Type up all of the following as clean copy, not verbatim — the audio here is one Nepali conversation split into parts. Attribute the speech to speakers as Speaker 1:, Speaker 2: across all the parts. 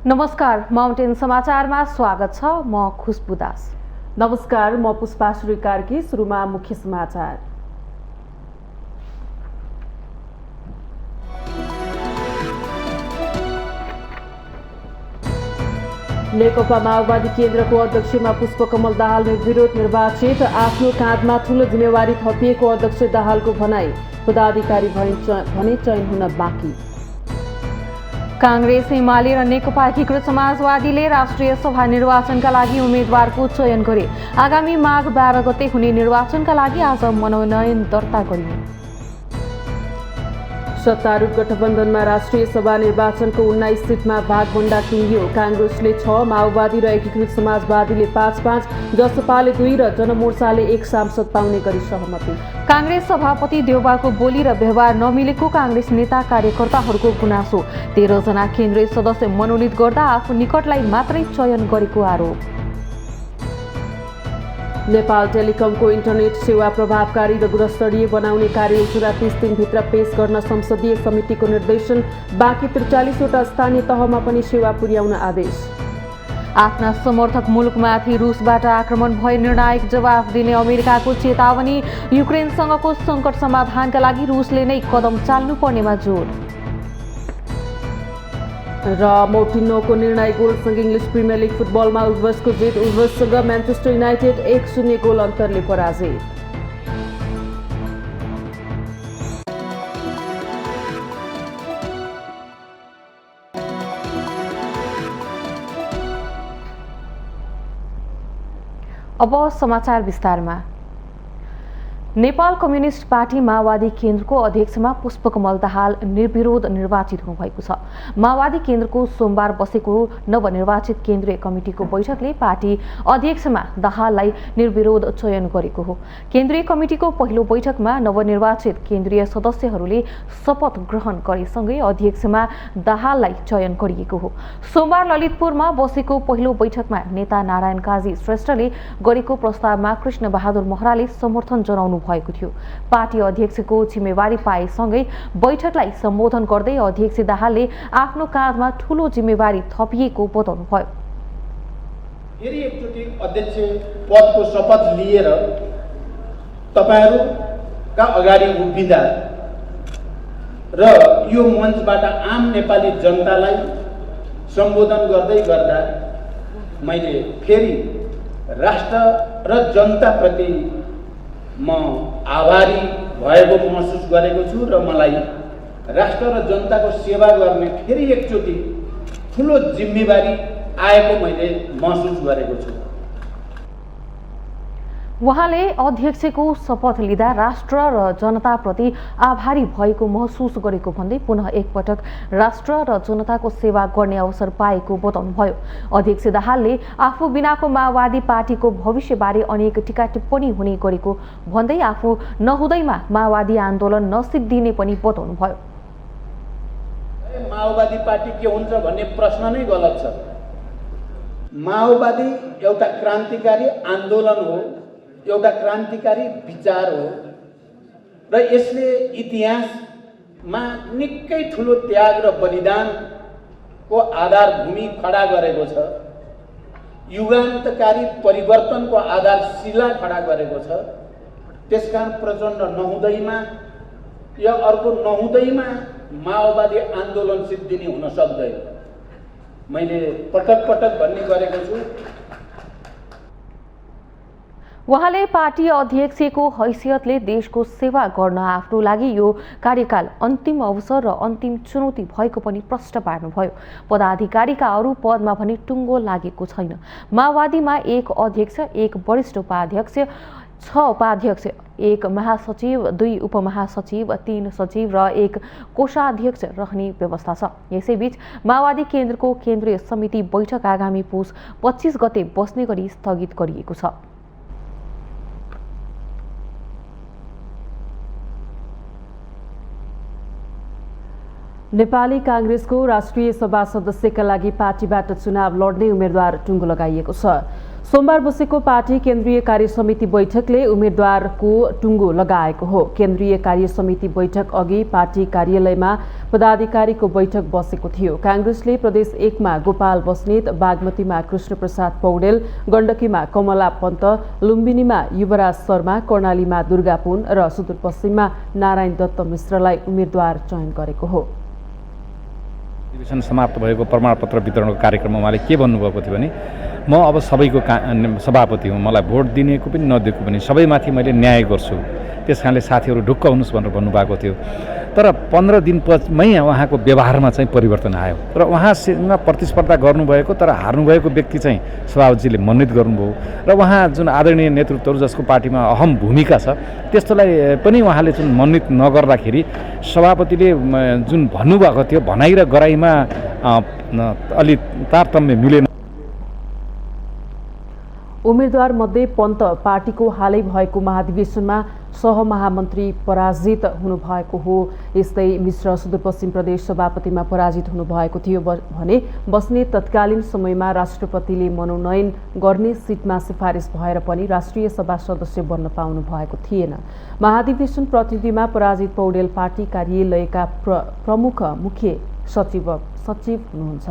Speaker 1: नमस्कार, माउन्टेन समाचारमा स्वागत छ। म खुशबु दास।
Speaker 2: नमस्कार, म पुष्पाश्री कार्की। सुरुमा मुख्य समाचार। नेकपा माओवादी केन्द्रको अध्यक्षमा पुष्पकमल दाहाल विरोध निर्वाचित। आफ्नो काँधमा ठूलो जिम्मेवारी थपिएको अध्यक्ष दाहालको भनाई। पदाधिकारी भने चयन हुन बाँकी।
Speaker 1: कांग्रेस, एमाले र नेकपा एकीकृत समाजवादीले राष्ट्रिय सभा निर्वाचनका लागि उम्मेद्वारको चयन गरे। आगामी माघ 12 गते हुने निर्वाचनका लागि आज मनोनयन दर्ता गरियो।
Speaker 2: सत्तारूढ गठबन्धनमा राष्ट्रिय सभा निर्वाचनको 19 सिटमा भागभण्डा टुङ्गियो। कांग्रेसले 6, माओवादी र एकीकृत समाजवादीले 5-5, जसपाले 2 र जनमोर्चाले 1 सांसद पाउने गरी सहमति।
Speaker 1: कांग्रेस सभापति देउबाको बोली र व्यवहार नमिलेको कांग्रेस नेता कार्यकर्ताहरूको गुनासो। 13 जना केन्द्रीय सदस्य मनोनित गर्दा आफू निकटलाई मात्रै चयन गरेको आरोप।
Speaker 2: नेपाल टेलिकमको इन्टरनेट सेवा प्रभावकारी र गुणस्तरीय बनाउने कार्ययोजना 30 दिनभित्र पेश गर्न संसदीय समितिको निर्देशन। बाँकी 43वटा स्थानीय तहमा पनि सेवा पुर्याउन आदेश।
Speaker 1: आफ्ना समर्थक मुलुकमाथि रुसबाट आक्रमण भए निर्णायक जवाफ दिने अमेरिकाको चेतावनी। युक्रेनसँगको सङ्कट समाधानका लागि रुसले नै कदम चाल्नुपर्नेमा जोड।
Speaker 2: र मोर्टिनोको निर्णय गोलसँग इङ्ग्लिस प्रिमियर लिग फुटबलमा उल्भसको जित। उल्भससँग म्यान्चेस्टर युनाइटेड 1-0 गोल अन्तरले पराजित।
Speaker 1: अब समाचार विस्तारमा। नेपाल कम्युनिस्ट पार्टी माओवादी केन्द्रको अध्यक्षमा पुष्पकमल दाहाल निर्विरोध निर्वाचित हुनुभएको छ। माओवादी केन्द्रको सोमबार बसेको नवनिर्वाचित केन्द्रीय कमिटिको बैठकले पार्टी अध्यक्षमा दाहाललाई निर्विरोध चयन गरेको हो। केन्द्रीय कमिटिको पहिलो बैठकमा नवनिर्वाचित केन्द्रीय सदस्यहरूले शपथ ग्रहण गरेसँगै अध्यक्षमा दाहाललाई चयन गरिएको हो। सोमबार ललितपुरमा बसेको पहिलो बैठकमा नेता नारायण काजी श्रेष्ठले गरेको प्रस्तावमा कृष्ण बहादुर महराले समर्थन जनाउनु भएको थियो। पार्टी अध्यक्षको जिम्मेवारी पाएसँगै बैठकलाई सम्बोधन गर्दै अध्यक्ष दाहालले आफ्नो काँधमा ठूलो जिम्मेवारी थपिएको बताउनुभयो।
Speaker 3: फेरि एकचोटि अध्यक्ष पदको शपथ लिएर तपाईहरुका अगाडि उभिँदा र यो मञ्चबाट आम नेपाली जनतालाई सम्बोधन गर्दै गर्दा मैले फेरि राष्ट्र र जनताप्रति म आभारी भएको महसुस गरेको छु र मलाई राष्ट्र र जनताको सेवा गर्ने फेरि एकचोटि ठुलो जिम्मेवारी आएको मैले महसुस गरेको छु।
Speaker 1: उहाँले अध्यक्षको शपथ लिँदा राष्ट्र र जनताप्रति आभारी भएको महसुस गरेको भन्दै पुनः एकपटक राष्ट्र र जनताको सेवा गर्ने अवसर पाएको बताउनुभयो। अध्यक्ष दाहालले आफू बिनाको माओवादी पार्टीको भविष्यबारे अनेक टीका टिप्पणी हुने गरेको भन्दै आफू नहुँदैमा माओवादी आन्दोलन नसिद्धिने पनि बताउनुभयो।
Speaker 3: माओवादी पार्टी के हुन्छ भन्ने प्रश्न नै गलत छ। माओवादी एउटा क्रान्तिकारी आन्दोलन हो, एउटा क्रान्तिकारी विचार हो र यसले इतिहासमा निकै ठुलो त्याग र बलिदानको आधारभूमि खडा गरेको छ। युगान्तकारी परिवर्तनको आधारशिला खडा गरेको छ। त्यसकारण प्रचण्ड नहुँदैमा या अर्को नहुँदैमा माओवादी आन्दोलन सिद्धिने हुन सक्दैन। मैले पटक पटक भन्ने गरेको छु।
Speaker 1: उहाँले पार्टी अध्यक्षको हैसियतले देशको सेवा गर्न आफ्नो लागि यो कार्यकाल अन्तिम अवसर र अन्तिम चुनौती भएको पनि प्रश्न पार्नुभयो। पदाधिकारीका अरू पदमा भने टुङ्गो लागेको छैन। माओवादीमा 1 अध्यक्ष, 1 वरिष्ठ उपाध्यक्ष, 6 उपाध्यक्ष, 1 महासचिव, 2 उपमहासचिव, 3 सचिव र 1 कोषाध्यक्ष रहने व्यवस्था छ। यसैबीच माओवादी केन्द्रको केन्द्रीय समिति बैठक आगामी पुस 25 गते बस्ने गरी स्थगित गरिएको छ।
Speaker 2: नेपाली कांग्रेसको राष्ट्रिय सभा सदस्यका लागि पार्टीबाट चुनाव लड्ने उम्मेद्वार टुङ्गो लगाइएको छ। सोमबार बसेको पार्टी केन्द्रीय कार्यसमिति बैठकले उम्मेद्वारको टुङ्गो लगाएको हो। केन्द्रीय कार्यसमिति बैठक अघि पार्टी कार्यालयमा पदाधिकारीको बैठक बसेको थियो। कांग्रेसले प्रदेश 1 मा गोपाल बस्नेत, बागमतीमा कृष्णप्रसाद पौडेल, गण्डकीमा कमला पन्त, लुम्बिनीमा युवराज शर्मा, कर्णालीमा दुर्गा पुन र सुदूरपश्चिममा नारायण दत्त मिश्रलाई उम्मेद्वार चयन गरेको हो।
Speaker 4: अधिवेशन समाप्त भएको प्रमाणपत्र वितरणको कार्यक्रममा उहाँले के भन्नुभएको थियो भने म अब सबैको सभापति हुँ, मलाई भोट दिनेको पनि नदिएको पनि सबैमाथि मैले न्याय गर्छु, त्यस कारणले साथीहरू ढुक्क हुनुहोस् भनेर भन्नुभएको थियो। तर 15 दिनमै उहाँको व्यवहारमा चाहिँ परिवर्तन आयो र उहाँसँग प्रतिस्पर्धा गर्नुभएको तर हार्नुभएको व्यक्ति चाहिँ सभापतिजीले मनोनित गर्नुभयो र उहाँ जुन आदरणीय नेतृत्वहरू जसको पार्टीमा अहम भूमिका छ त्यस्तोलाई पनि उहाँले जुन मनोनित नगर्दाखेरि सभापतिले जुन भन्नुभएको थियो भनाइ र गराइमा अलि तारतम्य मिलेन।
Speaker 2: उम्मेद्वार मध्ये पन्त पार्टीको हालै भएको महाधिवेशनमा सहमहामन्त्री पराजित हुनुभएको हो। यस्तै मिश्र सुदूरपश्चिम प्रदेश सभापतिमा पराजित हुनुभएको थियो भने बस्ने तत्कालीन समयमा राष्ट्रपतिले मनोनयन गर्ने सिटमा सिफारिस भएर पनि राष्ट्रिय सभा सदस्य बन्न पाउनु भएको थिएन। महाधिवेशन प्रतिनिधिमा पराजित पौडेल पार्टी कार्यालयका प्रमुख मुख्य सचिव हुनुहुन्छ।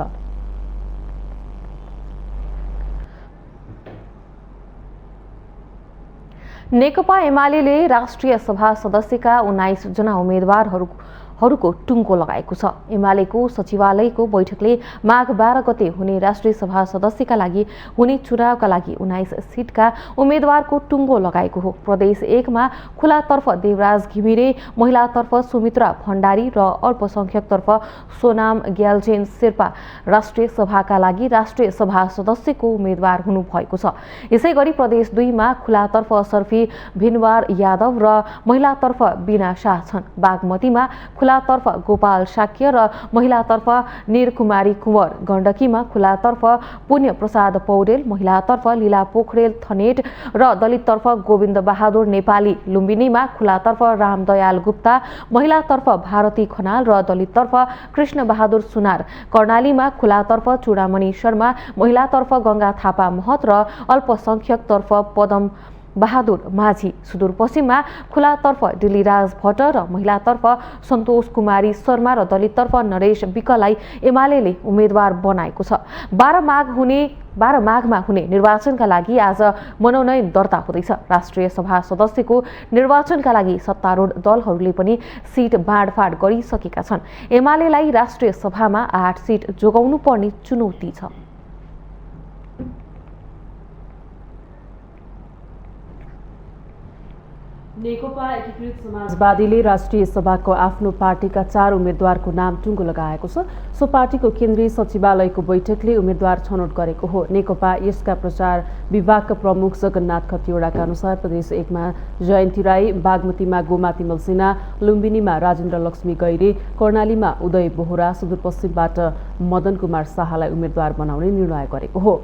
Speaker 1: नेकपा एमाले राष्ट्रिय सभा सदस्यका 19 जना उम्मेदवारहरूको टुङ्गो लगाएको छ। एमालेको सचिवालयको बैठकले माघ 12 गते हुने राष्ट्रिय सभा सदस्यका लागि हुने चुनावका लागि 19 सिटका उम्मेदवारको टुङ्गो लगाएको हो। प्रदेश 1 मा खुलातर्फ देवराज घिमिरे, महिलातर्फ सुमित्रा भण्डारी र अल्पसंख्यकतर्फ सोनाम ग्याल्जेन शेर्पा राष्ट्रिय सभाका लागि राष्ट्रिय सभा सदस्यको उम्मेदवार हुनुभएको छ। यसैगरी प्रदेश 2 मा खुलातर्फ सर्फी भिनवार यादव र महिलातर्फ बिना शाह छन्। बागमतीमा खुलातर्फ गोपाल शाक्य र महिलातर्फ निरकुमारी कुँवर, गण्डकीमा खुलातर्फ पुण्य प्रसाद पौडेल, महिलातर्फ लीला पोखरेल थनेट र दलिततर्फ गोविन्द बहादुर नेपाली, लुम्बिनीमा खुलातर्फ रामदयाल गुप्ता, महिलातर्फ भारती खनाल र दलिततर्फ कृष्ण बहादुर सुनार, कर्णालीमा खुलातर्फ चूडामणि शर्मा, महिलातर्फ गंगा थापा महत र अल्पसंख्यकतर्फ पदम बहादुर माझी, सुदूरपश्चिममा खुलातर्फ डिलीराज भट्ट र महिलातर्फ सन्तोष कुमारी शर्मा र दलिततर्फ नरेश विकलाई एमालेले उम्मेदवार बनाएको छ। 12 माघमा हुने निर्वाचनका लागि आज मनोनयन दर्ता हुँदैछ। राष्ट्रिय सभा सदस्यको निर्वाचनका लागि सत्तारूढ दलहरूले पनि सिट बाँडफाँड गरिसकेका छन्। एमालेलाई राष्ट्रिय सभामा 8 सिट जोगाउनु पर्ने चुनौती छ।
Speaker 2: नेकपा एकीकृत समाजवादीले राष्ट्रिय सभाको आफ्नो पार्टीका 4 उम्मेद्वारको नाम टुङ्गो लगाएको छ। सो पार्टीको केन्द्रीय सचिवालयको बैठकले उम्मेद्वार छनौट गरेको हो। नेकपा यसका प्रचार विभागका प्रमुख जगन्नाथ खतिवड़ाका अनुसार प्रदेश 1 मा जयन्ती राई, बागमतीमा गोमा तिमल सिन्हा, लुम्बिनीमा राजेन्द्र लक्ष्मी गैरे, कर्णालीमा उदय बोहरा, सुदूरपश्चिमबाट मदन कुमार शाहलाई उम्मेद्वार बनाउने निर्णय गरेको हो।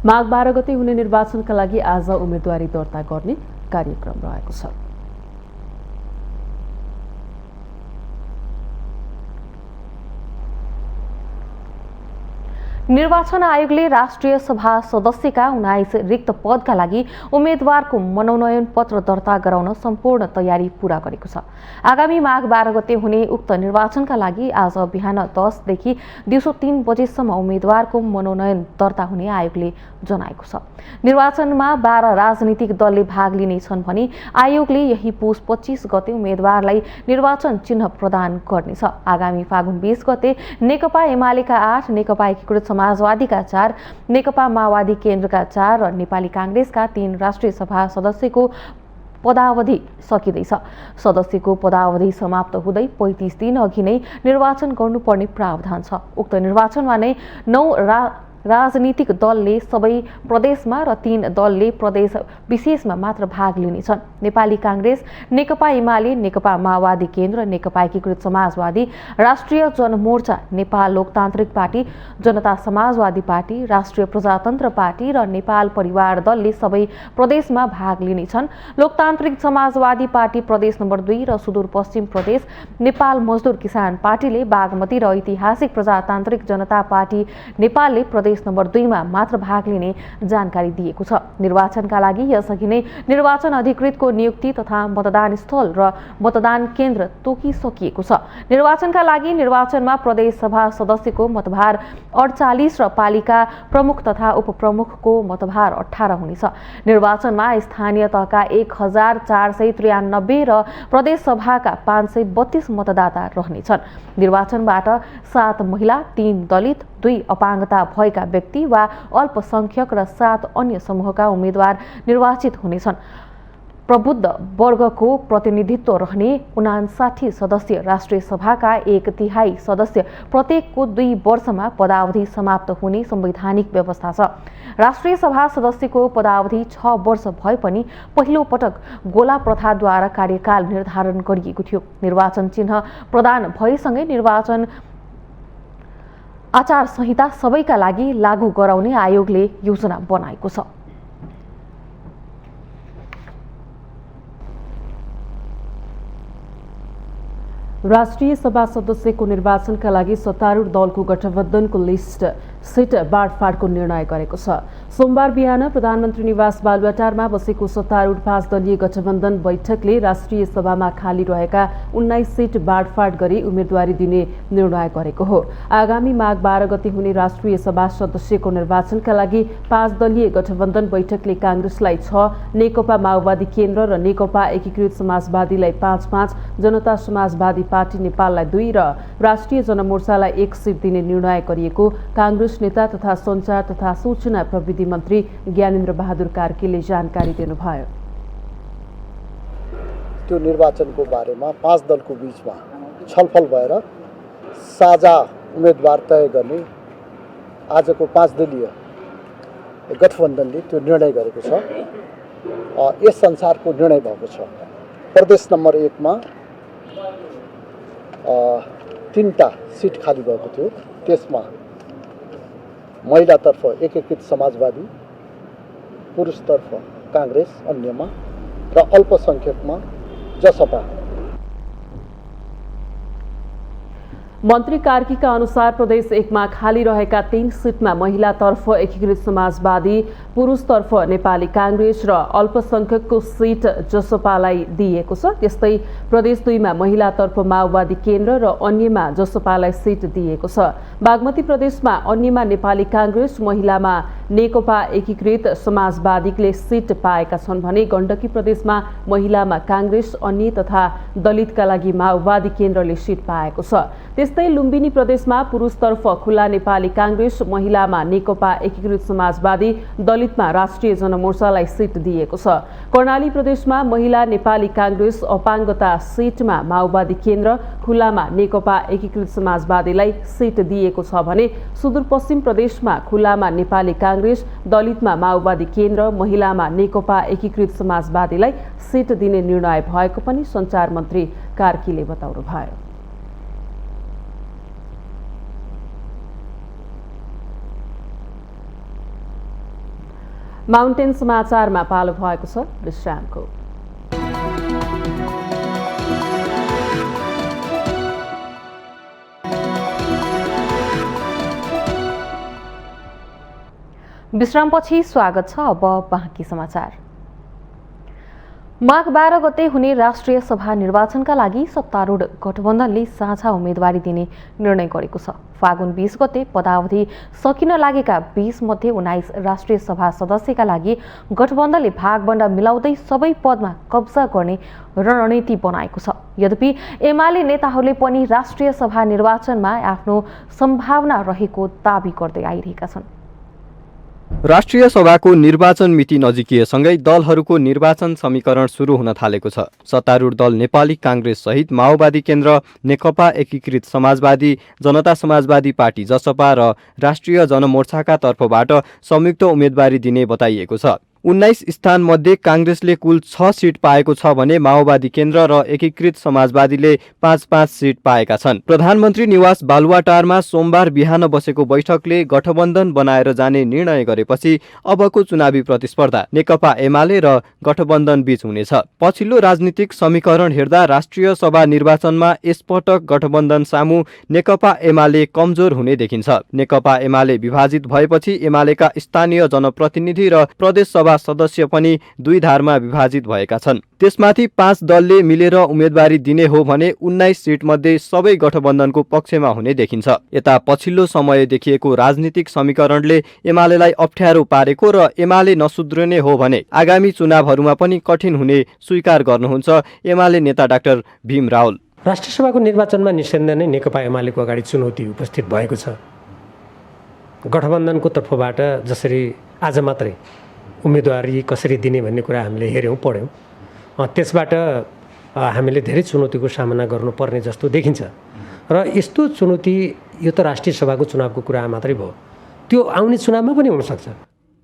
Speaker 2: माघ 12 गते हुने निर्वाचनका लागि आज उम्मेदवारी दर्ता गर्ने कार्यक्रम रहेको छ।
Speaker 1: निर्वाचन आयोगले राष्ट्रिय सभा सदस्यका 19 रिक्त पदका लागि उम्मेदवारको मनोनयन पत्र दर्ता गराउन सम्पूर्ण तयारी पूरा गरेको छ। आगामी माघ 12 गते हुने उक्त निर्वाचनका लागि आज बिहान 10 देखि दिउँसो 3 बजेसम्म उम्मेदवारको मनोनयन दर्ता हुने आयोगले जनाएको छ। निर्वाचनमा 12 राजनीतिक दलले भाग लिने छन् भने आयोगले यही पुस 25 गते उम्मेदवारलाई निर्वाचन चिन्ह प्रदान गर्नेछ। आगामी फागुन 20 गते नेकपा एमालेका 8, नेकपा एकीकृत समाजवादीका 4, नेकपा माओवादी केन्द्रका 4 र नेपाली कांग्रेसका 3 राष्ट्रिय सभा सदस्यको पदावधि सकिँदैछ। सदस्यको पदावधि समाप्त हुँदै 35 दिन अघि नै निर्वाचन गर्नुपर्ने प्रावधान छ। उक्त निर्वाचनमा नै 9 राजनीतिक दलले सबै प्रदेशमा र 3 दलले प्रदेश विशेषमा मात्र भाग लिनेछन्। नेपाली कांग्रेस, नेकपा एमाले, नेकपा माओवादी केन्द्र, नेकपा एकीकृत समाजवादी, राष्ट्रिय जनमोर्चा, नेपाल लोकतान्त्रिक पार्टी, जनता समाजवादी पार्टी, राष्ट्रिय प्रजातन्त्र पार्टी र नेपाल परिवार दलले सबै प्रदेशमा भाग लिनेछन्। लोकतान्त्रिक समाजवादी पार्टी प्रदेश नम्बर 2 र सुदूरपश्चिम प्रदेश, नेपाल मजदुर किसान पार्टीले, बागमती र ऐतिहासिक प्रजातान्त्रिक जनता पार्टी नेपालले प्रदेश प्रदेश नम्बर 2 मा मात्र भाग लिने जानकारी दिएको छ। निर्वाचनका लागि यसअघि नै निर्वाचन अधिकृतको नियुक्ति तथा मतदान स्थल र मतदान केन्द्र तोकिसकिएको छ। निर्वाचनका लागि निर्वाचनमा प्रदेश सभा सदस्यको मतभार 48 र पालिका प्रमुख तथा उपप्रमुखको मतभार 18 हुनेछ। निर्वाचनमा स्थानीय तहका 1493 र प्रदेश सभाका 532 मतदाता रहनेछन्। निर्वाचनबाट 7 महिला, 3 दलित, 2 अपाङ्गता भएका व्यक्ति वा अल्पसंख्यक र 7 अन्य समूहका उम्मेद्वार निर्वाचित हुनेछन्। प्रबुद्ध वर्गको प्रतिनिधित्व रहने 59 सदस्यीय राष्ट्रिय सभाका 1/3 सदस्य प्रत्येकको 2 वर्षमा पदावधि समाप्त हुने संवैधानिक व्यवस्था छ। राष्ट्रिय सभा सदस्यको पदावधि 6 वर्ष भए पनि पहिलो पटक गोला प्रथाद्वारा कार्यकाल निर्धारण गरिएको थियो। निर्वाचन चिन्ह प्रदान भएसँगै निर्वाचन आचार संहिता सबैका लागि लागू गराउने आयोगले योजना बनाएको छ।
Speaker 2: राष्ट्रिय सभा सदस्यको निर्वाचनका लागि सत्तारूढ दलको गठबन्धनको लिस्ट सिट बाँडफाँडको निर्णय गरेको छ। सोमबार बिहान प्रधानमन्त्री निवास बालुवाटारमा बसेको सत्तारूढ 5 दलीय गठबन्धन बैठकले राष्ट्रिय सभामा खाली रहेका 19 सिट बाँडफाँड गरी उम्मेदवारी दिने निर्णय गरेको हो। आगामी माघ 12 गते हुने राष्ट्रिय सभा सदस्यको निर्वाचनका लागि 5 दलीय गठबन्धन बैठकले कांग्रेसलाई 6, नेकपा माओवादी केन्द्र र नेकपा एकीकृत समाजवादीलाई 5-5, जनता समाजवादी पार्टी नेपाललाई 2 र राष्ट्रिय जनमोर्चालाई 1 सिट दिने निर्णय गरिएको कांग्रेस नेता तथा सञ्चार तथा सूचना प्रविधि मन्त्री ज्ञानेन्द्र बहादुर कार्कीले जानकारी दिनुभयो।
Speaker 5: त्यो निर्वाचनको बारेमा 5 दलको बीचमा छलफल भएर साझा उम्मेदवार तय गर्ने आजको 5 दलीय गठबन्धनले त्यो निर्णय गरेको छ। यस संसारको निर्णय भएको छ। प्रदेश नम्बर 1 मा 3टा सिट खाली भएको थियो। त्यसमा महिलातर्फ एकीकृत समाजवादी, पुरुषतर्फ कांग्रेस अन्यमा र अल्पसंख्यकमा जसपा।
Speaker 2: मन्त्री कार्कीका अनुसार प्रदेश 1 मा खाली रहेका 3 सिटमा महिलातर्फ एकीकृत समाजवादी, पुरुषतर्फ नेपाली कांग्रेस र अल्पसंख्यकको सिट जसपालाई दिइएको छ। त्यस्तै प्रदेश 2 मा महिलातर्फ माओवादी केन्द्र र अन्यमा जसपालाई सिट दिइएको छ। बागमती प्रदेशमा अन्यमा नेपाली कांग्रेस, महिलामा नेकपा एकीकृत समाजवादीले सिट पाएका छन् भने गण्डकी प्रदेशमा महिलामा कांग्रेस, अन्य तथा दलितका लागि माओवादी केन्द्रले सिट पाएको छ। त्यस्तै लुम्बिनी प्रदेशमा पुरुषतर्फ खुला नेपाली कांग्रेस, महिलामा नेकपा एकीकृत समाजवादी, दलितमा राष्ट्रिय जनमोर्चालाई सिट दिएको छ। कर्णाली प्रदेशमा महिला नेपाली कांग्रेस, अपाङ्गता सिटमा माओवादी केन्द्र, खुलामा नेकपा एकीकृत समाजवादीलाई सिट दिएको छ भने सुदूरपश्चिम प्रदेशमा खुलामा नेपाली कांग्रेस, दलितमा माओवादी केन्द्र, महिलामा नेकपा एकीकृत समाजवादीलाई सिट दिने निर्णय भएको पनि सञ्चार मन्त्री कार्कीले बताउनुभयो। माउन्टेन समाचारमा पालो भएको छ विश्रामको।
Speaker 1: विश्रामपछि स्वागत छ। अब बाँकी समाचार। माघ 12 गते हुने राष्ट्रिय सभा निर्वाचनका लागि सत्तारूढ गठबन्धनले साझा उम्मेदवारी दिने निर्णय गरेको छ। फागुन 20 गते पदावधि सकिन लागेका 20 मध्ये 19 राष्ट्रिय सभा सदस्यका लागि गठबन्धनले भागबण्डा मिलाउँदै सबै पदमा कब्जा गर्ने रणनीति बनाएको छ। यद्यपि एमाले नेताहरूले पनि राष्ट्रिय सभा निर्वाचनमा आफ्नो सम्भावना रहेको दाबी गर्दै आइरहेका छन्।
Speaker 6: राष्ट्रिय सभाको निर्वाचन मिति नजिकिएसँगै दलहरूको निर्वाचन समीकरण सुरु हुन थालेको छ। सत्तारूढ दल नेपाली कांग्रेस सहित माओवादी केन्द्र, नेकपा एकीकृत समाजवादी, जनता समाजवादी पार्टी जसपा र राष्ट्रिय जनमोर्चाका तर्फबाट संयुक्त उम्मेदवारी दिने बताइएको छ। 19 स्थानमध्ये काङ्ग्रेसले कुल 6 सिट पाएको छ भने माओवादी केन्द्र र एकीकृत समाजवादीले 5-5 सिट पाएका छन्। प्रधानमन्त्री निवास बालुवाटारमा सोमबार बिहान बसेको बैठकले गठबन्धन बनाएर जाने निर्णय गरेपछि अबको चुनावी प्रतिस्पर्धा नेकपा एमाले र गठबन्धन बीच हुनेछ। पछिल्लो राजनीतिक समीकरण हेर्दा राष्ट्रिय सभा निर्वाचनमा यसपटक गठबन्धन सामु नेकपा एमाले कमजोर हुने देखिन्छ। नेकपा एमाले विभाजित भएपछि एमालेका स्थानीय जनप्रतिनिधि र प्रदेश सभा सदस्य पनि दुई धारमा विभाजित भएका छन्। त्यसमाथि 5 दलले मिलेर उम्मेदवारी दिने हो भने 19 सिट मध्ये सबै गठबन्धनको पक्षमा हुने देखिन्छ। यता पछिल्लो समय देखिएको राजनीतिक समीकरणले एमालेलाई अप्ठ्यारो पारेको र एमाले नसुध्रिने हो भने आगामी चुनावहरूमा पनि कठिन हुने स्वीकार गर्नुहुन्छ एमाले नेता डाक्टर भीम रावल।
Speaker 7: राष्ट्रिय सभाको निर्वाचनमा निस्कँदै नै नेकपा एमालेको अगाडि चुनौती उपस्थित भएको छ। गठबन्धनको तर्फबाट जसरी आज मात्रै उम्मेदवारी कसरी दिने भन्ने कुरा हामीले हेऱ्यौँ पढ्यौँ, त्यसबाट हामीले धेरै चुनौतीको सामना गर्नुपर्ने जस्तो देखिन्छ। र यस्तो चुनौती यो त राष्ट्रिय सभाको चुनावको कुरा मात्रै भयो, त्यो आउने चुनावमा पनि हुनसक्छ।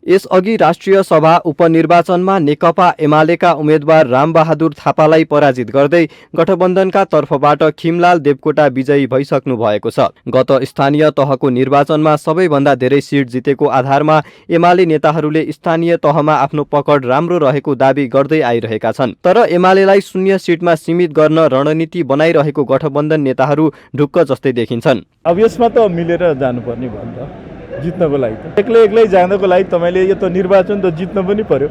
Speaker 6: यसअघि राष्ट्रिय सभा उपनिर्वाचनमा नेकपा एमालेका उम्मेद्वार रामबहादुर थापालाई पराजित गर्दै गठबन्धनका तर्फबाट खिमलाल देवकोटा विजयी भइसक्नु भएको छ। गत स्थानीय तहको निर्वाचनमा सबैभन्दा धेरै सिट जितेको आधारमा एमाले नेताहरूले स्थानीय तहमा आफ्नो पकड राम्रो रहेको दावी गर्दै आइरहेका छन्। तर एमालेलाई 0 सिटमा सीमित गर्न रणनीति बनाइरहेको गठबन्धन नेताहरू ढुक्क जस्तै देखिन्छन्।
Speaker 8: अब यसमा त मिलेर जानुपर्ने भयो नि त, जित्नको लागि त एक्लै जाँदाको लागि तपाईँले यो त निर्वाचन त जित्न पनि पर्यो,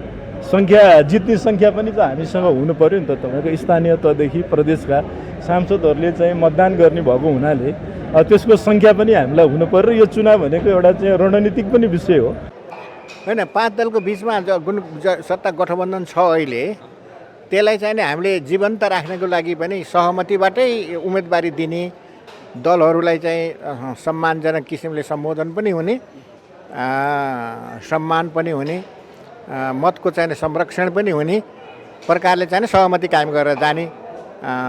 Speaker 8: जित्ने सङ्ख्या पनि त हामीसँग हुनु पर्यो नि त। तपाईँको स्थानीय तहदेखि प्रदेशका सांसदहरूले चाहिँ मतदान गर्ने भएको हुनाले त्यसको सङ्ख्या पनि हामीलाई हुनु पर्यो। यो चुनाव भनेको एउटा चाहिँ रणनीतिक पनि विषय हो
Speaker 9: होइन। 5 दलको बिचमा सत्ता गठबन्धन छ अहिले, त्यसलाई चाहिँ हामीले जीवन्त राख्नको लागि पनि सहमतिबाटै उम्मेदवारी दिने, दलहरूलाई चाहिँ सम्मानजनक किसिमले सम्बोधन पनि हुने, सम्मान पनि हुने, मतको चाहिँ संरक्षण पनि हुने प्रकारले चाहिँ सहमति कायम गरेर जाने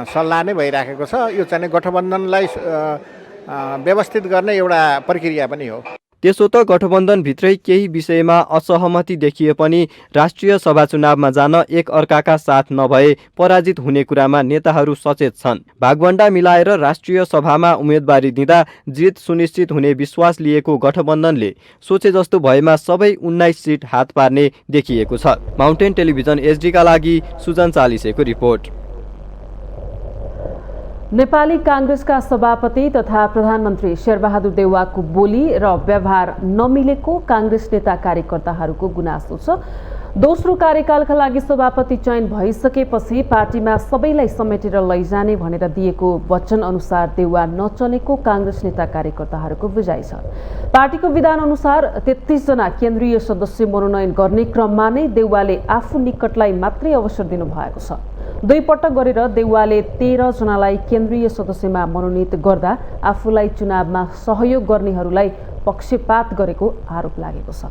Speaker 9: सल्लाह नै भइराखेको छ। यो चाहिँ गठबन्धनलाई व्यवस्थित गर्ने एउटा प्रक्रिया पनि हो।
Speaker 6: त्यसो त गठबन्धनभित्रै केही विषयमा असहमति देखिए पनि राष्ट्रिय सभा चुनावमा जान एक अर्काका साथ नभए पराजित हुने कुरामा नेताहरू सचेत छन्। भागभण्डा मिलाएर राष्ट्रिय सभामा उम्मेदवारी दिँदा जित सुनिश्चित हुने विश्वास लिएको गठबन्धनले सोचे जस्तो भएमा सबै 19 सिट हात पार्ने देखिएको छ। माउन्टेन टेलिभिजन एचडीका लागि सुजन चालिसेको रिपोर्ट।
Speaker 2: नेपाली काङ्ग्रेसका सभापति तथा प्रधानमन्त्री शेरबहादुर देउवाको बोली र व्यवहार नमिलेको काङ्ग्रेस नेता कार्यकर्ताहरूको गुनासो छ। दोस्रो कार्यकालका लागि सभापति चयन भइसकेपछि पार्टीमा सबैलाई समेटेर लैजाने भनेर दिएको वचन अनुसार देउवा नचलेको काङ्ग्रेस नेता कार्यकर्ताहरूको बुझाइ छ। पार्टीको विधान अनुसार 33 जना केन्द्रीय सदस्य मनोनयन गर्ने क्रममा नै देउवाले आफू निकटलाई मात्रै अवसर दिनुभएको छ। 2 पटक गरेर देउवाले 13 जनालाई केन्द्रीय सदस्यमा मनोनित गर्दा आफूलाई चुनावमा सहयोग गर्नेहरूलाई पक्षपात गरेको आरोप लागेको छ।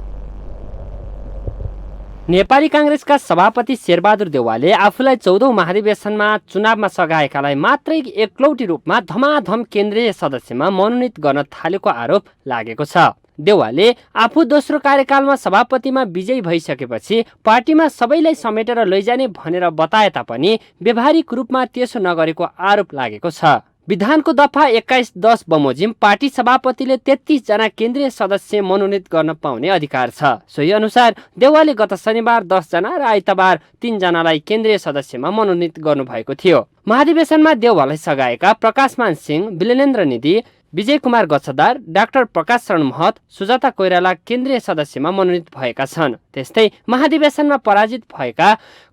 Speaker 10: नेपाली काङ्ग्रेसका सभापति शेरबहादुर देउवाले आफूलाई 14औं महाधिवेशनमा चुनावमा सघाएकालाई मात्रै एकलौटी रूपमा धमाधम केन्द्रीय सदस्यमा मनोनित गर्न थालेको आरोप लागेको छ। देउवाले आफू दोस्रो कार्यकालमा सभापतिमा विजयी भइसकेपछि पार्टीमा सबैलाई समेटेर लैजाने भनेर बताए तापनि व्यवहारिक रूपमा त्यसो नगरेको आरोप लागेको छ। विधानको दफा 21-10 बमोजिम पार्टी सभापतिले 33 जना केन्द्रीय सदस्य मनोनित गर्न पाउने अधिकार छ। सोही अनुसार देउवाले गत शनिबार 10 जना र आइतबार 3 जनालाई केन्द्रीय सदस्यमा मनोनित गर्नुभएको थियो। महाधिवेशनमा देउवालाई सघाएका प्रकाशमान सिंह, विलेनेन्द्र निधि, विजय कुमार गच्छदार, डाक्टर प्रकाश शरण महत, सुजाता कोइराला केन्द्रीय सदस्यमा मनोनित भएका छन्। त्यस्तै महाधिवेशनमा पराजित भएका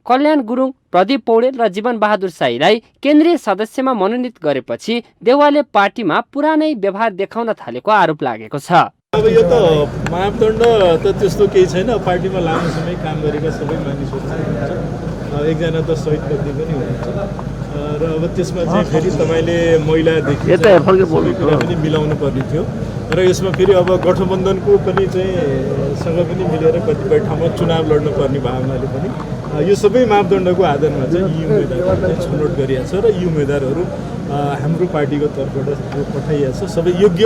Speaker 10: कल्याण गुरुङ, प्रदीप पौडेल र जीवन बहादुर साईलाई केन्द्रीय सदस्यमा मनोनित गरेपछि देउवाले पार्टीमा पुरानै व्यवहार देखाउन थालेको आरोप लागेको छ।
Speaker 8: अब यो त मापदण्ड त त्यस्तो केही छैन। पार्टीमा लामो समय काम गरेका सबै मानिसहरू हुनुहुन्छ, एकजना त शहीद व्यक्ति पनि हुनुहुन्छ र अब त्यसमा चाहिँ फेरि तपाईँले महिलादेखि सबै कुरा पनि मिलाउनु पर्ने थियो र यसमा फेरि अब गठबन्धनको पनि चाहिँ सँग पनि मिलेर कतिपय ठाउँमा चुनाव लड्नु पर्ने भावनाले पनि यो सबै मापदण्डको आधारमा चाहिँ यी उम्मेदवारहरू चाहिँ छनौट गरिएको छ र यी उम्मेदवारहरू हाम्रो पार्टीको तर्फबाट पठाइएको छ। सबै योग्य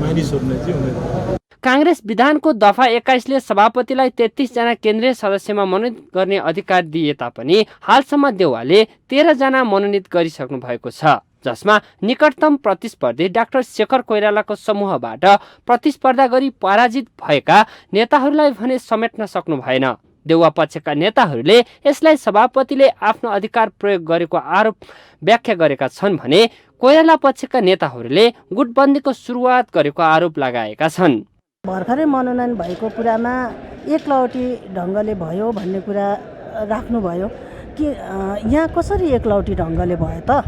Speaker 8: मानिसहरूलाई चाहिँ उम्मेदवार
Speaker 10: काङ्ग्रेस विधानको दफा 21ले सभापतिलाई 33 जना केन्द्रीय सदस्यमा मनोनित गर्ने अधिकार दिए तापनि हालसम्म देउवाले 13 जना मनोनित गरिसक्नु भएको छ, जसमा निकटतम प्रतिस्पर्धी डाक्टर शेखर कोइरालाको समूहबाट प्रतिस्पर्धा गरी पराजित भएका नेताहरूलाई भने समेट्न सक्नु भएन। देउवा पक्षका नेताहरूले यसलाई सभापतिले आफ्नो अधिकार प्रयोग गरेको आरोप व्याख्या गरेका छन् भने कोइराला पक्षका नेताहरूले गुटबन्दीको सुरुवात गरेको आरोप लगाएका छन्।
Speaker 11: भर्खरै मनोनयन भएको कुरामा एकलौटी ढङ्गले भयो भन्ने कुरा राख्नुभयो कि यहाँ कसरी एकलौटी ढङ्गले भयो त?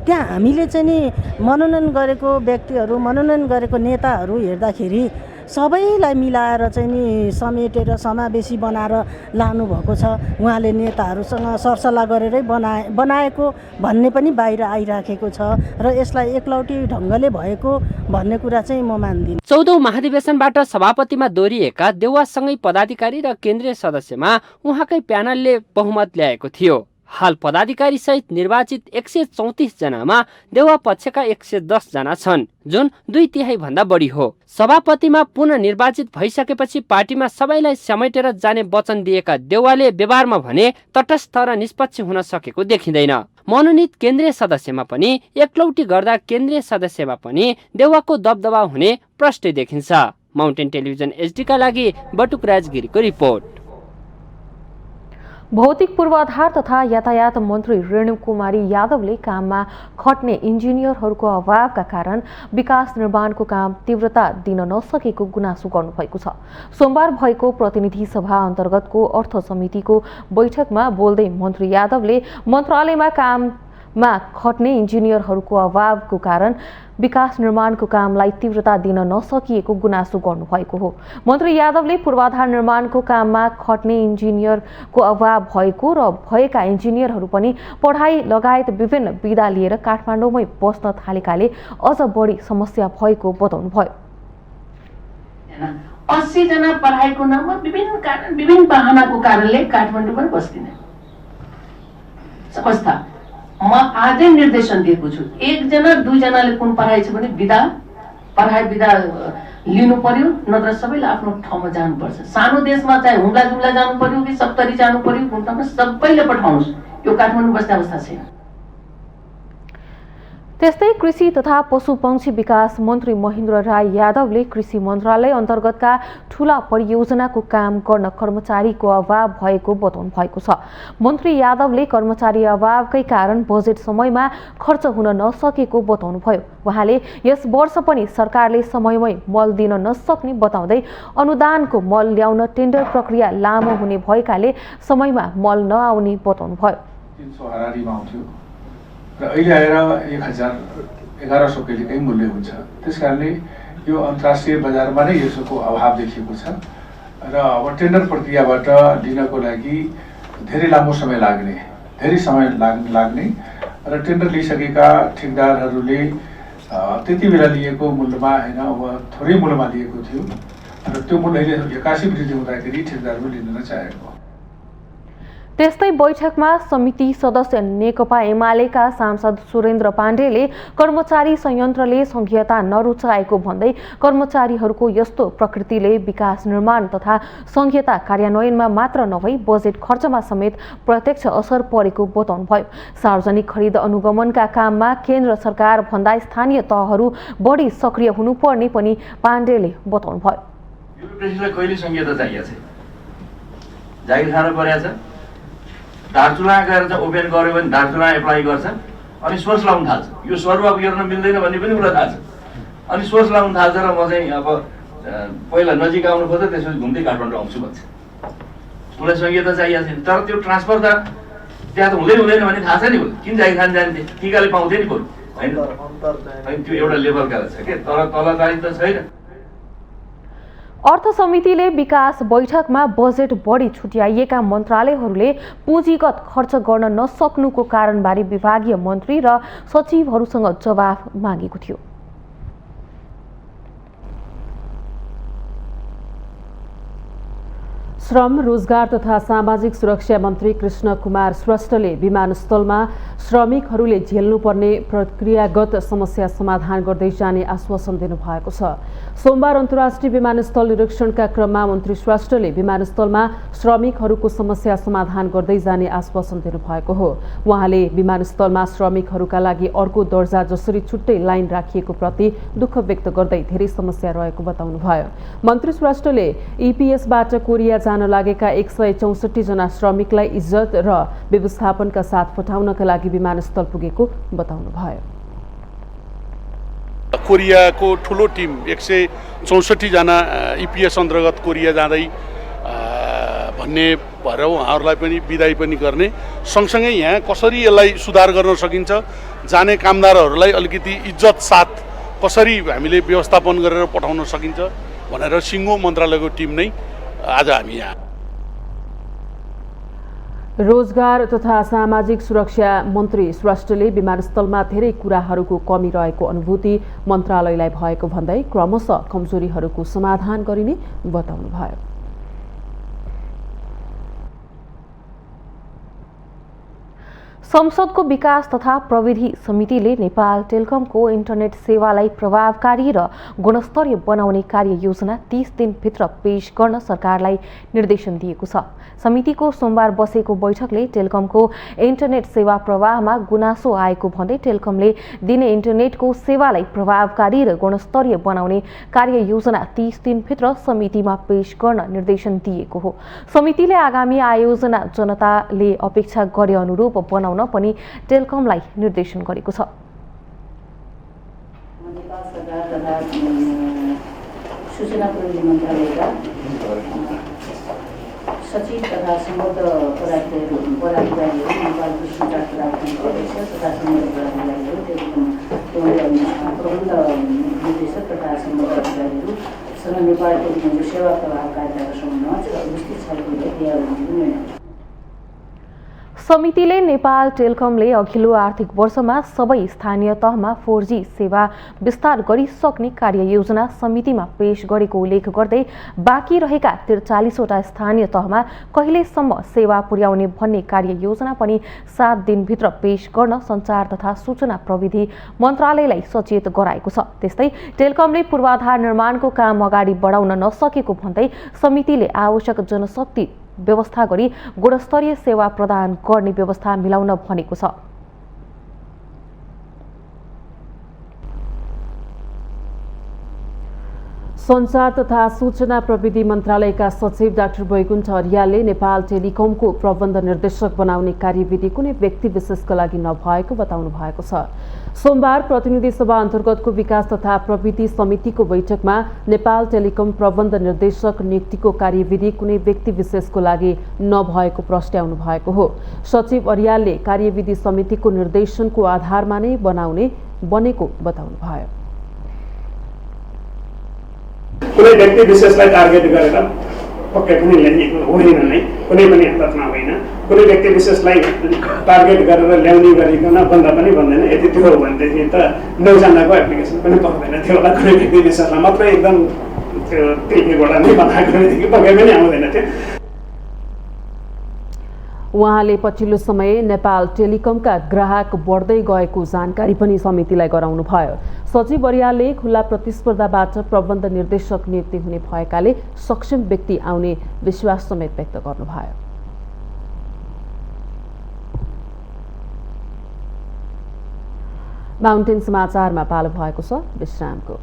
Speaker 11: त्यहाँ हामीले चाहिँ नि मनोनयन गरेको व्यक्तिहरू, मनोनयन गरेको नेताहरू हेर्दाखेरि सबैलाई मिलाएर चाहिँ नि समेटेर समावेशी बनाएर लानुभएको छ। उहाँले नेताहरूसँग सरसल्लाह गरेरै बनाएको भन्ने पनि बाहिर आइराखेको छ र यसलाई एकलौटी ढङ्गले भएको भन्ने कुरा चाहिँ म मान्दिनँ।
Speaker 10: 14औं महाधिवेशनबाट सभापतिमा दोहोरिएका देउवासँगै पदाधिकारी र केन्द्रीय सदस्यमा उहाँकै प्यानलले बहुमत ल्याएको थियो। हाल पदाधिकारी सहित निर्वाचित 134 जनामा देउवा पक्षका 110 जना छन्, जुन 2/3 भन्दा बढी हो। सभापतिमा पुनः निर्वाचित भइसकेपछि पार्टीमा सबैलाई समेटेर जाने वचन दिएका देउवाले व्यवहारमा भने तटस्थ र निष्पक्ष हुन सकेको देखिँदैन। मनोनित केन्द्रीय सदस्यमा पनि एकलौटी गर्दा केन्द्रीय सदस्यमा पनि देउवाको दबदबा हुने प्रष्टै देखिन्छ। माउन्टेन टेलिभिजन एचडीका लागि बटुक राजगिरीको रिपोर्ट।
Speaker 1: भौतिक पूर्वाधार तथा यातायात मन्त्री रेणु कुमारी यादवले काममा खट्ने इन्जिनियरहरूको अभावका कारण विकास निर्माणको काम तीव्रता दिन नसकेको गुनासो गर्नुभएको छ। सोमबार भएको प्रतिनिधि सभा अन्तर्गतको अर्थ समितिको बैठकमा बोल्दै मन्त्री यादवले मन्त्रालयमा काममा खट्ने इन्जिनियरहरूको अभावको कारण विकास निर्माणको कामलाई तीव्रता दिन नसकिएको गुनासो गर्नुभएको हो। मन्त्री यादवले पूर्वाधार निर्माणको काममा खट्ने इन्जिनियरको अभाव भएको र भएका इन्जिनियरहरू पनि पढाइ लगायत विभिन्न विधा लिएर काठमाडौँमै बस्न थालेकाले अझ बढी समस्या भएको बताउनुभयो।
Speaker 12: 80 जना पढाइको नाममा विभिन्न बहानाको कारणले काठमाडौँमा बस्दिन अवस्था। म आजै निर्देशन दिएको छु, 1 जना 2 जनाले कुन पढाइ छ भने पढाइ विधा लिनु पर्यो, नत्र सबैले आफ्नो ठाउँमा जानुपर्छ। सानो देशमा चाहिँ हुम्ला जुम्ला जानु पर्यो कि सप्तरी जानु पर्यो, कुन ठाउँमा सबैले पठाउनुहोस्। यो काठमाडौँ बस्ने अवस्था छैन।
Speaker 1: त्यस्तै कृषि तथा पशुपक्षी विकास मन्त्री महेन्द्र राय यादवले कृषि मन्त्रालय अन्तर्गतका ठूला परियोजनाको काम गर्न कर्मचारीको अभाव भएको बताउनु भएको छ। मन्त्री यादवले कर्मचारी अभावकै कारण बजेट समयमा खर्च हुन नसकेको बताउनुभयो। उहाँले यस वर्ष पनि सरकारले समयमै मल दिन नसक्ने बताउँदै अनुदानको मल ल्याउन टेन्डर प्रक्रिया लामो हुने भएकाले समयमा मल नआउने बताउनुभयो।
Speaker 13: 300 हरारीमा आउँथ्यो र अहिले आएर 1100 कहिलेकाहीँ मूल्य हुन्छ। त्यसकारणले यो अन्तर्राष्ट्रिय बजारमा नै यसको अभाव देखिएको छ र अब टेन्डर प्रक्रियाबाट लिनको लागि धेरै लामो समय लाग्ने र टेन्डर लिइसकेका ठेकदारहरूले त्यति बेला लिएको मूल्यमा होइन, अब थोरै मूल्यमा लिएको थियो र त्यो मूल्य अहिले 81 वृद्धि हुँदाखेरि ठेकदारले लिन नचाहेको।
Speaker 1: त्यस्तै बैठकमा समिति सदस्य नेकपा एमालेका सांसद सुरेन्द्र पाण्डेले कर्मचारी संयन्त्रले संघीयता नरुचाएको भन्दै कर्मचारीहरूको यस्तो प्रकृतिले विकास निर्माण तथा संघीयता कार्यान्वयनमा मात्र नभई बजेट खर्चमा समेत प्रत्यक्ष असर परेको बताउनुभयो। सार्वजनिक खरिद अनुगमनका काममा केन्द्र सरकार भन्दा स्थानीय तहहरू बढी सक्रिय हुनुपर्ने पनि पाण्डेले बताउनुभयो।
Speaker 14: कहिले संघीयता चाहिएको छ? जागिर खान परेको छ। दार्चुला गएर चाहिँ ओपेन गर्यो भने दार्चुला एप्लाई गर्छ, अनि सोर्स लाउन थाल्छ। यो स्वरूप हेर्न मिल्दैन भन्ने पनि उसलाई थाहा छ, अनि सोर्स लाउन थाल्छ र म चाहिँ अब पहिला नजिक आउनु खोज्छ, त्यसपछि घुम्दै काठमाडौँ आउँछु भन्छ। उसलाई संघीयता चाहिएको छैन। तर त्यो ट्रान्सफर त त्यहाँ त हुँदैन भने थाहा छ नि, किन जागिर खान जान्थे? टिकाले पाउँथे नि बरु, होइन? त्यो एउटा लेभलका छ के, तर तल चाहिँ त छैन।
Speaker 1: अर्थ समितिले विकास बैठकमा बजेट बढी छुट्याइएका मन्त्रालयहरूले पुँजीगत खर्च गर्न नसक्नुको कारणबारे विभागीय मन्त्री र सचिवहरूसँग जवाफ मागेको थियो।
Speaker 2: श्रम रोजगार तथा सामाजिक सुरक्षा मन्त्री कृष्ण कुमार श्रेष्ठले विमानस्थलमा श्रमिकहरूले झेल्नुपर्ने प्रक्रियागत समस्या समाधान गर्दै जाने आश्वासन दिनुभएको छ। सोमबार अन्तर्राष्ट्रिय विमानस्थल निरीक्षणका क्रममा मन्त्री श्रेष्ठले विमानस्थलमा श्रमिकहरूको समस्या समाधान गर्दै जाने आश्वासन दिनुभएको हो। उहाँले विमानस्थलमा श्रमिकहरूका लागि अर्को दर्जा जसरी छुट्टै लाइन राखिएको प्रति दुःख व्यक्त गर्दै धेरै समस्या रहेको बताउनुभयो। मन्त्री श्रेष्ठले इपिएसबाट कोरिया जान लागेका 164 जना श्रमिकलाई इज्जत र व्यवस्थापनका साथ पठाउनका लागि विमानस्थल पुगेको बताउनुभयो।
Speaker 15: कोरियाको ठुलो टिम 164 जना इपिएस अन्तर्गत कोरिया जाँदै भन्ने भएर उहाँहरूलाई पनि बिदाई पनि गर्ने, सँगसँगै यहाँ कसरी यसलाई सुधार गर्न सकिन्छ, जाने कामदारहरूलाई अलिकति इज्जत साथ कसरी हामीले व्यवस्थापन गरेर पठाउन सकिन्छ भनेर सिङ्गो मन्त्रालयको टिम नै आज हामी यहाँ।
Speaker 2: रोजगार तथा सामाजिक सुरक्षा मन्त्री श्रेष्ठले विमानस्थलमा धेरै कुराहरूको कमी रहेको अनुभूति मन्त्रालयलाई भएको भन्दै क्रमशः कमजोरीहरूको समाधान गरिने बताउनुभयो।
Speaker 1: संसदको विकास तथा प्रविधि समितिले नेपाल टेलिकमको इन्टरनेट सेवालाई प्रभावकारी र गुणस्तरीय बनाउने कार्ययोजना 30 दिनभित्र पेश गर्न सरकारलाई निर्देशन दिएको छ। समितिको सोमबार बसेको बैठकले टेलिकमको इन्टरनेट सेवा प्रवाहमा गुनासो आएको भन्दै टेलिकमले दिने इन्टरनेटको सेवालाई प्रभावकारी र गुणस्तरीय बनाउने कार्ययोजना 30 दिनभित्र समितिमा पेश गर्न निर्देशन दिएको हो। समितिले आगामी आयोजना जनताले अपेक्षा गरे अनुरूप बनाउन पनि टेलिकमलाई निर्देशन गरेको छ।
Speaker 16: नेपाल सरकार तथा सूचना प्रविधि मन्त्रालयका सचिव तथा सम्बद्ध पदाधिकारीहरू नेपालको सञ्चार प्राधिकरणको अध्यक्ष तथा सम्बद्ध पदाधिकारीहरू टेलिकम प्रबन्ध निर्देशक तथा सम्बद्ध अधिकारीहरूसँग नेपाल टेलिकमको सेवा प्रभावकारिताका सम्बन्धमा विस्तृत छलफल गर्दै निर्णय।
Speaker 1: समितिले नेपाल टेलिकमले अघिल्लो आर्थिक वर्षमा सबै स्थानीय तहमा 4G सेवा विस्तार गरिसक्ने कार्ययोजना समितिमा पेश गरेको उल्लेख गर्दै बाँकी रहेका 43 वटा स्थानीय तहमा कहिलेसम्म सेवा पुर्याउने भन्ने कार्ययोजना पनि 7 दिनभित्र पेश गर्न सञ्चार तथा सूचना प्रविधि मन्त्रालयलाई सचेत गराएको छ। त्यस्तै टेलिकमले पूर्वाधार निर्माणको काम अगाडि बढाउन नसकेको भन्दै समितिले आवश्यक जनशक्ति व्यवस्था गरी गुणस्तरीय सेवा प्रदान गर्ने व्यवस्था मिलाउन भनेको छ।
Speaker 2: सञ्चार तथा सूचना प्रविधि मन्त्रालयका सचिव डाक्टर वैकुण्ठ अर्यालले नेपाल टेलिकमको प्रबन्ध निर्देशक बनाउने कार्यविधि कुनै व्यक्ति विशेषका लागि नभएको बताउनु भएको छ। सोमबार प्रतिनिधि सभा अन्तर्गतको विकास तथा प्रविधि समितिको बैठकमा नेपाल टेलिकम प्रबन्ध निर्देशक नियुक्तिको कार्यविधि कुनै व्यक्ति विशेषको लागि नभएको प्रस्ट्याउनु भएको हो। सचिव अर्यालले कार्यविधि समितिको निर्देशनको आधारमा नै बनेको बताउनुभयो।
Speaker 17: कुनै व्यक्ति विशेषलाई टार्गेट गरेर पक्कै पनि ल्याइएको होइन नै, कुनै पनि हदमा होइन। कुनै व्यक्ति विशेषलाई टार्गेट गरेर ल्याउने गरिकन बन्द पनि बन्दैन। यदि त्यो हो भनेदेखि त 9 जनाको एप्लिकेसन पनि पर्दैन थियो होला। कुनै व्यक्ति विशेषलाई मात्रै एकदम त्यो टेक्निकबाट नै बनाएको भनेदेखि पक्कै पनि आउँदैन थियो।
Speaker 2: उहाँले पछिल्लो समय नेपाल टेलिकमका ग्राहक बढ्दै गएको जानकारी पनि समितिलाई गराउनुभयो। सचिव अर्यालले खुल्ला प्रतिस्पर्धाबाट प्रबन्ध निर्देशक नियुक्ति हुने भएकाले सक्षम व्यक्ति आउने विश्वास समेत व्यक्त गर्नुभयो। माउन्टेन समाचारमा पालो भएको छ विश्रामको।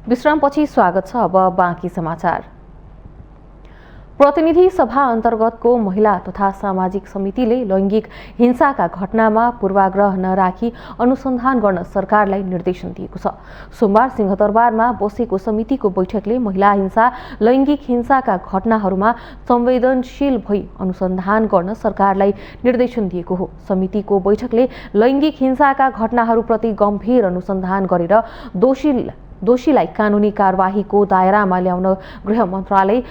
Speaker 1: विश्रामपछि स्वागत छ। अब बाँकी समाचार। प्रतिनिधि सभा अन्तर्गतको महिला तथा सामाजिक समितिले लैङ्गिक हिंसाका घटनामा पूर्वाग्रह नराखी अनुसन्धान गर्न सरकारलाई निर्देशन दिएको छ। सोमबार सिंहदरबारमा बसेको समितिको बैठकले महिला हिंसा, लैङ्गिक हिंसाका घटनाहरूमा संवेदनशील भई अनुसन्धान गर्न सरकारलाई निर्देशन दिएको हो। समितिको बैठकले लैङ्गिक हिंसाका घटनाहरूप्रति गम्भीर अनुसन्धान गरेर दोषीलाई कानुनी कारबाहीको दायरामा ल्याउन गृह मन्त्रालय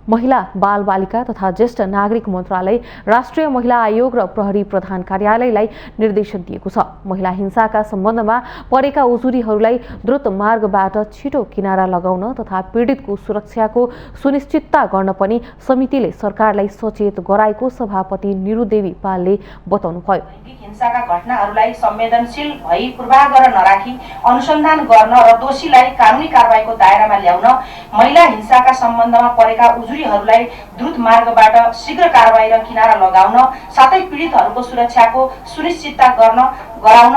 Speaker 1: महिला बालबालिका तथा ज्येष्ठ नागरिक मन्त्रालय, राष्ट्रिय महिला आयोग र प्रहरी प्रधान कार्यालयलाई निर्देशन दिएको छ। महिला हिंसाका सम्बन्धमा परेका उजुरीहरूलाई द्रुत मार्गबाट छिटो किनारा लगाउन तथा पीडितको सुरक्षाको सुनिश्चितता गर्न पनि समितिले सरकारलाई सचेत गराएको सभापति निरुदेवी पालले बताउनुभयो।
Speaker 18: हिंसाका घटनाहरूलाई संवेदनशील भई पूर्वाग्रह नराखी अनुसन्धान गर्न र दोषीलाई कानुनी कारबाहीको दायरामा ल्याउन, महिला हिंसाका सम्बन्धमा परेका उजुरीहरूलाई द्रुत मार्गबाट शीघ्र कारबाही र किनारा लगाउन साथै पीडितहरूको सुरक्षाको सुनिश्चितता गराउन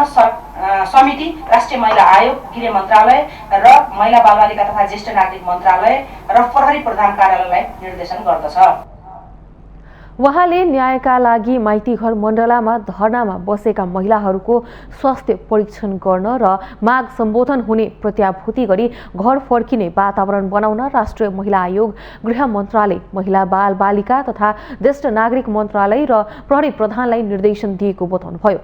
Speaker 18: समिति, राष्ट्रिय महिला आयोग, गृह मन्त्रालय र महिला बालबालिका तथा ज्येष्ठ नागरिक मन्त्रालय र प्रहरी प्रधान कार्यालयलाई निर्देशन गर्दछ।
Speaker 1: उहाँले न्यायका लागि माइतीघर मण्डलामा धरनामा बसेका महिलाहरूको स्वास्थ्य परीक्षण गर्न र माग सम्बोधन हुने प्रत्याभूति गरी घर फर्किने वातावरण बनाउन राष्ट्रिय महिला आयोग, गृह मन्त्रालय, महिला बालबालिका तथा ज्येष्ठ नागरिक मन्त्रालय र प्रहरी प्रधानलाई निर्देशन दिएको बताउनुभयो।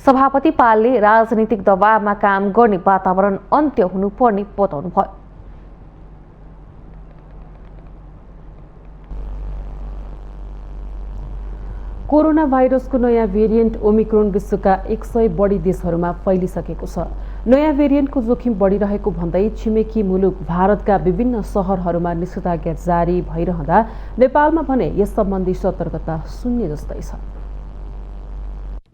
Speaker 1: सभापति पालले राजनीतिक दबावमा काम गर्ने वातावरण अन्त्य हुनुपर्ने बताउनुभयो।
Speaker 2: कोरोना भाइरसको नयाँ भेरिएन्ट ओमिक्रोन विश्वका 100 बढी देशहरूमा फैलिसकेको छ। नयाँ भेरिएन्टको जोखिम बढिरहेको भन्दै छिमेकी मुलुक भारतका विभिन्न शहरहरूमा निषेधाज्ञा जारी भइरहँदा नेपालमा भने यस सम्बन्धी सतर्कता शून्य जस्तै छ।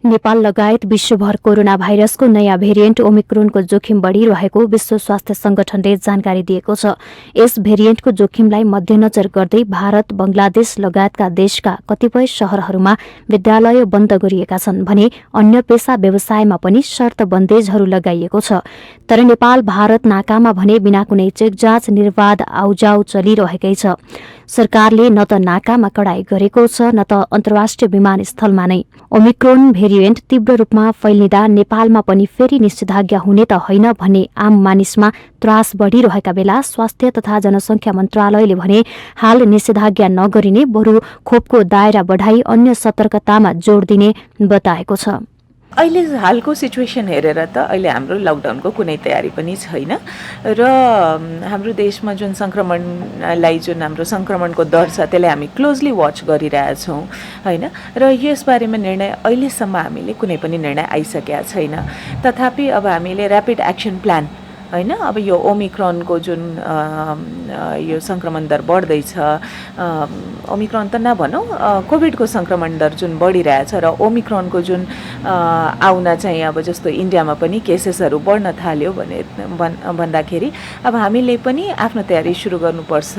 Speaker 19: नेपाल लगायत विश्वभर कोरोना भाइरसको नयाँ भेरिएन्ट ओमिक्रोनको जोखिम बढिरहेको विश्व स्वास्थ्य संगठनले जानकारी दिएको छ। यस भेरिएन्टको जोखिमलाई मध्यनजर गर्दै भारत, बंगलादेश लगायतका देशका कतिपय शहरहरूमा विद्यालय बन्द गरिएका छन् भने अन्य पेशा व्यवसायमा पनि शर्त बन्देजहरू लगाइएको छ। तर नेपाल भारत नाकामा भने बिना कुनै चेक जाँच निर्वाध आउजाउ चलिरहेकै छ। सरकारले न त नाकामा कडाई गरेको छ न त अन्तर्राष्ट्रिय विमानस्थलमा नै। ओमिक्रोन भेरिएन्ट तीव्र रूपमा फैलिँदा नेपालमा पनि फेरि निषेधाज्ञा हुने त होइन भन्ने आम मानिसमा त्रास बढ़िरहेका बेला स्वास्थ्य तथा जनसंख्या मन्त्रालयले भने हाल निषेधाज्ञा नगरिने, बरु खोपको दायरा बढाई अन्य सतर्कतामा जोड़ दिने बताएको छ।
Speaker 20: अहिले हालको सिचुएसन हेरेर त अहिले हाम्रो लकडाउनको कुनै तयारी पनि छैन र हाम्रो देशमा जुन संक्रमणलाई जुन हाम्रो संक्रमणको दर छ त्यसलाई हामी क्लोजली वाच गरिरहेछौँ हैन र यसबारेमा निर्णय अहिलेसम्म हामीले कुनै पनि निर्णय आइसकेका छैन। तथापि अब हामीले र्यापिड एक्सन प्लान हैन, अब यो ओमिक्रोनको जुन यो संक्रमण दर बढ्दैछ, ओमिक्रोन त नभनौँ कोभिडको संक्रमण दर जुन बढिरहेछ र ओमिक्रोनको जुन आउन चाहिँ अब जस्तो इन्डियामा पनि केसेसहरू बढ्न थाल्यो भने भन्दाखेरि अब हामीले पनि आफ्नो तयारी सुरु गर्नुपर्छ।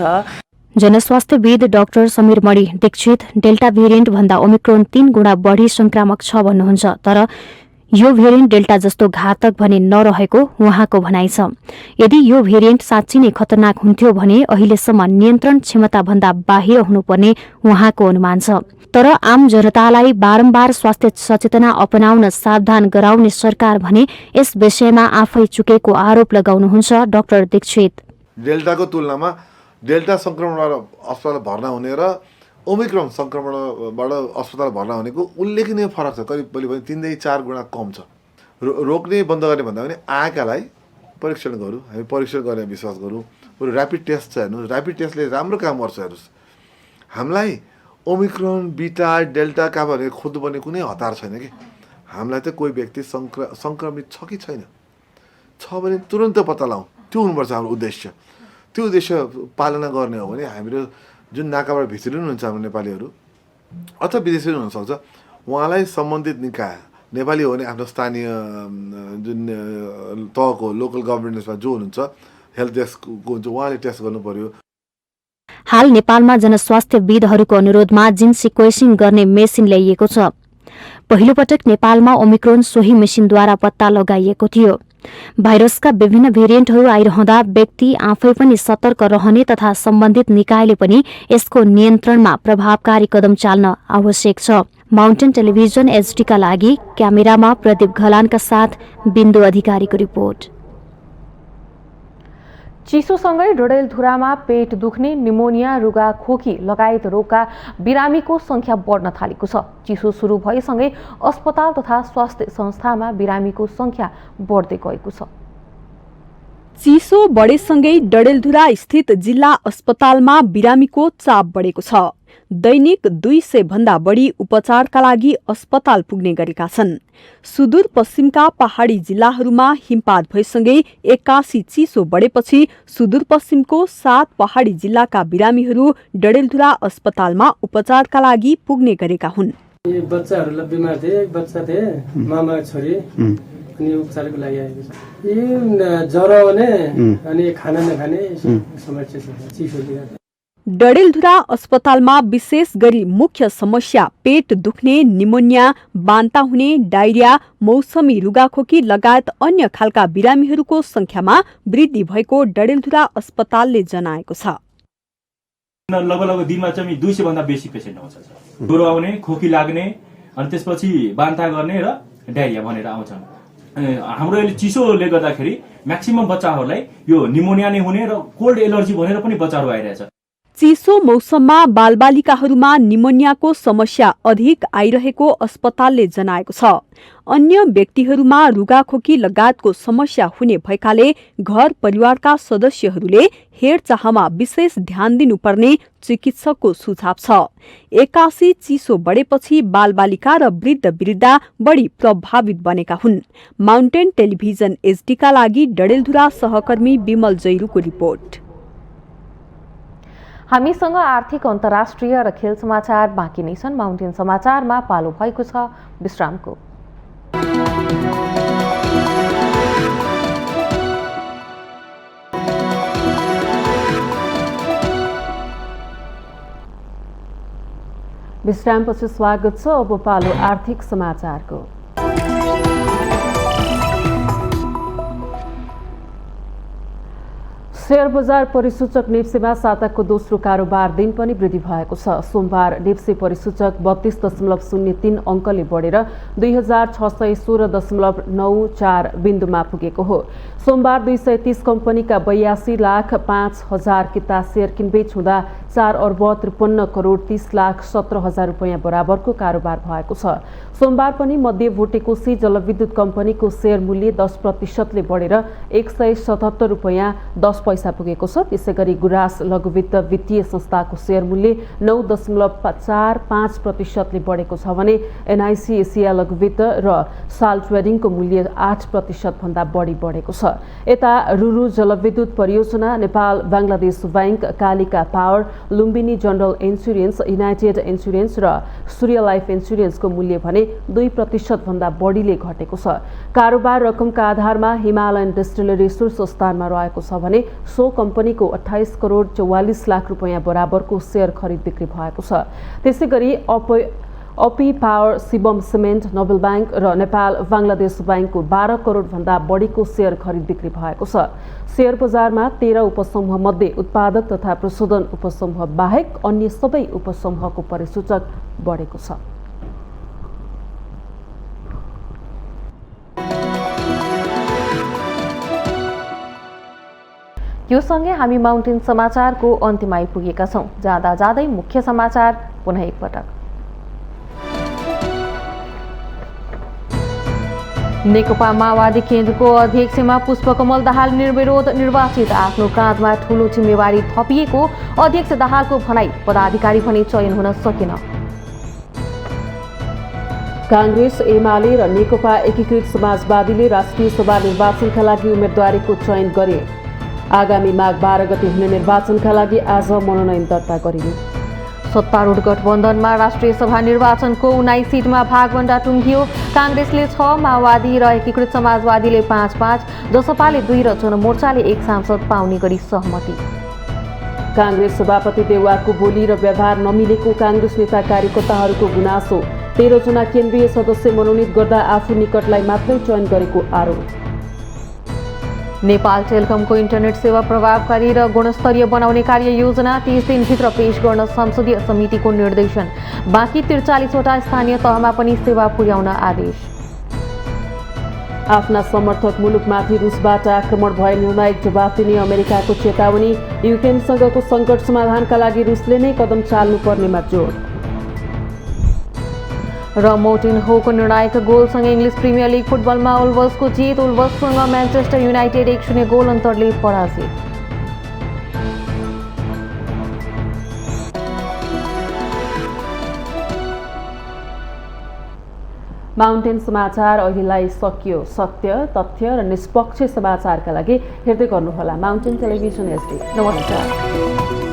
Speaker 19: जनस्वास्थ्यविद डाक्टर समीर मणि दीक्षित डेल्टा भेरिएन्ट भन्दा ओमिक्रोन 3 गुणा बढी संक्रामक छ भन्नुहुन्छ। तर यो भेरिएन्ट डेल्टा जस्तो घातक भने नरहेको उहाँको भनाइ छ। यदि यो भेरिएन्ट साँच्चै नै खतरनाक हुन्थ्यो भने अहिलेसम्म नियन्त्रण क्षमता भन्दा बाहिर हुनुपर्ने उहाँको अनुमान छ। तर आम जनतालाई बारम्बार स्वास्थ्य सचेतना अपनाउन सावधान गराउने सरकार भने यस विषयमा आफै चुकेको आरोप लगाउनुहुन्छ डाक्टर दीक्षित।
Speaker 21: डेल्टाको तुलनामा डेल्टा संक्रमणबाट अस्पताल भर्ना हुने र ओमिक्रोन संक्रमणबाट अस्पताल भर्ना हुनेको उल्लेखनीय फरक छ। करिब पनि 3-4 गुणा कम छ। रोक्ने बन्द गर्ने भन्दा पनि आएकालाई परीक्षण गरौँ, हामी परीक्षण गर्ने विश्वास गरौँ। बरु ऱ्यापिड टेस्ट छ हेर्नुहोस्, ऱ्यापिड टेस्टले राम्रो काम गर्छ हेर्नुहोस्। हामीलाई ओमिक्रोन बीटा डेल्टा का भनेर खोज्नुपर्ने कुनै हतार छैन कि। हामीलाई त कोही व्यक्ति संक्रमित छ कि छैन, छ भने तुरन्त पत्ता लगाउँ, त्यो हुनुपर्छ हाम्रो उद्देश्य। त्यो उद्देश्य पालना गर्ने हो भने हाम्रो जुन नाकाबाट भित्री हुनुहुन्छ हाम्रो नेपालीहरू अथवा विदेशी हुनसक्छ, उहाँलाई सम्बन्धित निकाय, नेपाली हो भने आफ्नो स्थानीय जुन तहको लोकल गभर्नेन्समा जो हुनुहुन्छ हेल्थ डेस्कको उहाँले टेस्ट गर्नु पर्यो।
Speaker 19: हाल नेपालमा जनस्वास्थ्यविदहरूको अनुरोधमा जिन सिक्वेन्सिङ गर्ने मेसिन ल्याइएको छ। पहिलो पटक नेपालमा ओमिक्रोन सोही मेसिनद्वारा पत्ता लगाइएको थियो। भाइरसका विभिन्न भेरिएन्टहरू आइरहँदा व्यक्ति आफै पनि सतर्क रहने तथा सम्बन्धित निकायले पनि यसको नियन्त्रणमा प्रभावकारी कदम चाल्न आवश्यक छ। माउन्टेन टेलिभिजन एचडी का लागि क्यामेरामा प्रदीप घलानका साथ बिन्दु अधिकारीको रिपोर्ट।
Speaker 1: चिसोसँगै डडेलधुरामा पेट दुख्ने, निमोनिया, रुगा खोकी लगायत रोगका बिरामीको संख्या बढ्न थालेको छ। चिसो सुरु भएसँगै अस्पताल तथा स्वास्थ्य संस्थामा बिरामीको संख्या बढ्दै गएको छ।
Speaker 3: चिसो बढेसँगै डडेलधुरा स्थित जिल्ला अस्पतालमा बिरामीको चाप बढेको छ। दैनिक 200 भन्दा बढी उपचारका लागि अस्पताल पुग्ने गरेका छन्। सुदूरपश्चिमका पहाडी जिल्लाहरूमा हिमपात भएसँगै 81 चिसो बढेपछि सुदूरपश्चिमको 7 पहाडी जिल्लाका बिरामीहरू डडेलधुरा अस्पतालमा उपचारका लागि पुग्ने गरेका हुन्।
Speaker 22: बच्चाहरूलाई बिमार थिए, एक बच्चा थिए, मामा छोरी अनि उपचारको लागि आएको छ। यो ज्वरो आउने अनि खाना नखाने समस्या छ चिसोले गर्दा।
Speaker 3: डडेलधुरा अस्पतालमा विशेष गरी मुख्य समस्या पेट दुख्ने, निमोनिया, बान्ता हुने, डायरिया, मौसमी रुगाखोकी लगायत अन्य खालका बिरामीहरूको संख्यामा वृद्धि भएको डडेलधुरा अस्पतालले जनाएको छ।
Speaker 23: लगभग दिनमा चाहिँ 200 भन्दा बेसी पेसेन्ट आउँछ। ज्वरो आउने, खोकी लाग्ने अनि त्यसपछि बान्ता गर्ने र डायरिया भनेर आउँछन्। हाम्रो अहिले चिसोले गर्दाखेरि म्याक्सिमम बच्चाहरूलाई यो निमोनिया नै हुने र कोल्ड एलर्जी भनेर पनि बच्चाहरू आइरहेछ।
Speaker 3: चिसो मौसममा बालबालिकाहरूमा निमोनियाको समस्या अधिक आइरहेको अस्पतालले जनाएको छ। अन्य व्यक्तिहरूमा रुगाखोकी लगायतको समस्या हुने भएकाले घर परिवारका सदस्यहरूले हेरचाहमा विशेष ध्यान दिनुपर्ने चिकित्सकको सुझाव छ। 81 चिसो बढेपछि बालबालिका र वृद्धा बढी प्रभावित बनेका हुन्। माउन्टेन टेलिभिजन एचडीका लागि डडेलधुरा सहकर्मी विमल जैरूको रिपोर्ट।
Speaker 1: हामीसँग आर्थिक, अन्तर्राष्ट्रिय र खेल समाचार बाँकी नै छन्। माउन्टेन समाचारमा पालो भएको छ विश्रामको।
Speaker 2: विश्रामपछि स्वागत छ। अब पालो आर्थिक समाचारको। शेयर बजार परिसूचक नेप्सेमा साताको दोस्रो कारोबार दिन पनि वृद्धि भएको छ। सोमबार नेप्से परिसूचक 32.03 अङ्कले बढेर 2616.94 बिन्दुमा पुगेको हो। सोमबार 230 कम्पनीका 82,05,000 किता शेयर किनबेच हुँदा 4,53,30,17,000 रुपियाँ बराबरको कारोबार भएको छ। सोमबार पनि मध्य भोटेकोशी जलविद्युत कम्पनीको शेयर मूल्य 10% बढेर 177 रुपियाँ 10 पैसा पुगेको छ। त्यसैगरी गुराँस लघुवित्त वित्तीय संस्थाको शेयर मूल्य 9.45% बढेको छ भने एनआइसी एसिया लघुवित्त र साल ट्रेडिङको मूल्य 8% भन्दा बढी बढेको छ। यता रुरु जलविद्युत परियोजना, Nepal Bangladesh bank, Kalika power, Lumbini general insurance, United insurance र सूर्य लाइफ इन्स्योरेन्सको मूल्य भने 2% भन्दा बढीले घटेको छ। कारोबार रकमका आधारमा हिमालयन डिस्टिलरी शीर्ष स्थानमा रहेको छ भने सो कम्पनीको 28 करोड 44 लाख रुपियाँ बराबरको शेयर खरिद बिक्री भएको छ। त्यसैगरी अपी power, Shivam cement, Nobel bank र नेपाल बांग्लादेश बैंकको 12 करोड भन्दा बढीको शेयर खरिद बिक्री भएको छ। शेयर बजारमा 13 उपसमूह मध्ये उत्पादक तथा प्रशोधन उपसमूह बाहेक अन्य सबै उपसमूहको परिसूचक बढेको छ।
Speaker 1: यो सँगै हामी माउन्टेन समाचारको अन्त्यमा आइपुगेका छौं। जाँदा जाँदै मुख्य समाचार पुनः एकपटक। नेकपा माओवादी केन्द्रको अध्यक्षमा पुष्पकमल दाहाल निर्विरोध निर्वाचित। आफ्नो काँधमा ठूलो जिम्मेवारी थपिएको अध्यक्ष दाहालको भनाई। पदाधिकारी पनि चयन हुन सकेन।
Speaker 2: कांग्रेस, एमाले र नेकपा एकीकृत समाजवादीले राष्ट्रिय सभा निर्वाचनका लागि उम्मेदवारीको चयन गरे। आगामी माघ 12 गते हुने निर्वाचनका लागि आज मनोनयन दर्ता गरियो।
Speaker 1: सत्तारूढ गठबन्धनमा राष्ट्रिय सभा निर्वाचनको 19 सिटमा भागभण्डा टुङ्गियो। कांग्रेसले 6, माओवादी र एकीकृत समाजवादीले 5-5, जसपाले 2 र जनमोर्चाले 1 सांसद पाउने गरी सहमति।
Speaker 2: कांग्रेस सभापति देउवाको बोली र व्यवहार नमिलेको कांग्रेस नेता कार्यकर्ताहरूको गुनासो। 13 जना केन्द्रीय सदस्य मनोनित गर्दा आफू निकटलाई मात्रै चयन गरेको आरोप।
Speaker 1: नेपाल टेलिकमको इन्टरनेट सेवा प्रभावकारी र गुणस्तरीय बनाउने कार्य योजना 30 दिनभित्र पेश गर्न संसदीय समितिको निर्देशन। बाँकी 43 वटा स्थानीय तहमा पनि सेवा पुर्याउन आदेश।
Speaker 2: आफ्ना समर्थक मुलुकमाथि रुसबाट आक्रमण भए निर्णायक जवाफ दिने अमेरिकाको चेतावनी। युक्रेनसँगको सङ्कट समाधानका लागि रुसले नै कदम चाल्नुपर्नेमा जोड।
Speaker 1: र मोर्टिन होको निर्णायक गोलसँगै इङ्ग्लिस प्रिमियर लिग फुटबलमा वुल्भर्सको जित। वुल्भर्ससँग म्यान्चेस्टर युनाइटेड 1-0 गोल अन्तरले पराजित।
Speaker 2: माउन्टेन समाचार अहिलेलाई सकियो। सत्य, तथ्य र निष्पक्ष समाचारका लागि हेर्दै गर्नुहोला माउन्टेन टेलिभिजन एचडी।
Speaker 1: नमस्कार।